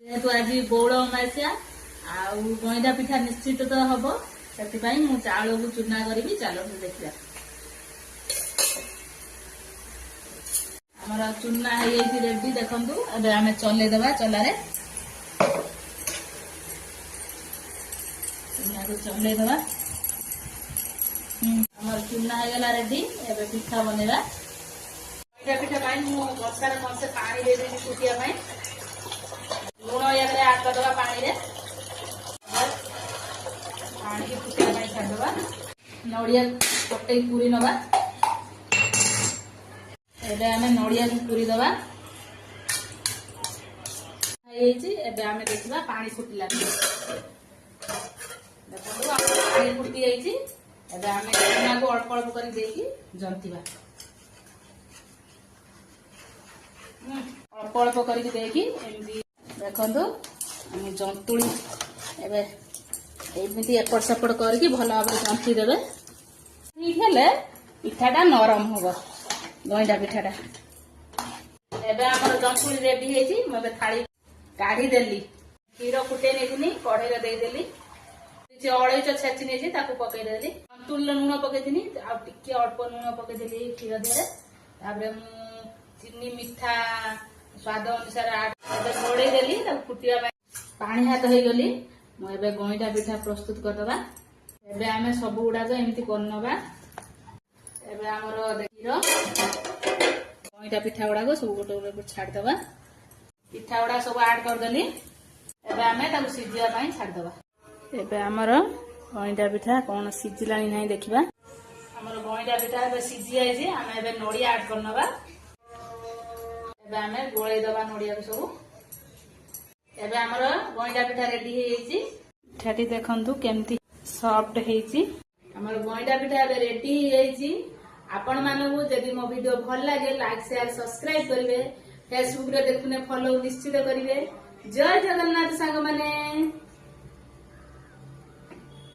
जेहेतु आज बौड़ अमावास्या आउ गईदा पिठा निश्चित तो हम से चाउल को चूना करी चलते देखा आमर चूना हो रेडी देखु एबे आम चलेदेवा चलारे चूना को चलेदेवा आमर चूना होगला रेडी एबे पिठा बनवा पिठा बर्षार कौन से पानी दे देवी फुटिया लुण या आड करदे पानी पानी फुटिया छाड़दे नड़िया पटे पूरी नवा एबे आमे नड़िया पूरी दवा एबे आमे देखिबा पानी फुटिला देखो पानी फुटी जाइए एबे आमे चूना को अल्प अल्प कर देकी जंतिबा अल्प अल्प करके देखी एमती देखो जंतुड़ी एबे एमती एपट सेपट करके भल भाव जंती देवे पिठाटा नरम हम गईडा पिठाटा एबे आमर जंतुड़ी रेडी होती मुझे थाली काढ़ी देली क्षीर फुटे नहीं कढ़ई देदेली अलैच छेची नहीं पकईदेली जंतुड़ी लुण पकईनी टे अल्प लुण पकईदेली क्षीर देहरे चीनी मीठा स्वाद अनुसार घोड़े देली फुटिया पानी हाथ हो गली मुझे गईठा पिठा प्रस्तुत करदे एबे आमे सब गुड़ाक एमती करनवा एबे आमर क्षीर गईठा पिठा गुड़ाक सब गोटे गोटे छाड़दे पिठा गुड़ा सब आड करदेली एबे आमे ताकू सिझिया छाड़दे एबे आमर गईठा पिठा कौन सिझिला ना देखा आमर गईठा पिठा एबे सिझी जाइए आमे एबे नड़िया आड करनवा आमे गोलई दबा नड़िया सब एबे आमर गईठा पिठा रेडी पिठाटी देखंतु केमती सॉफ्ट हेची आमर गईठा पिठा एबे रेडी हेची आपण मानकु जदि मो वीडियो भल लागे लाइक शेयर सब्सक्राइब करिवे फेसबुक रे देखुने फॉलो निश्चित करिवे जय जगन्नाथ सांग माने।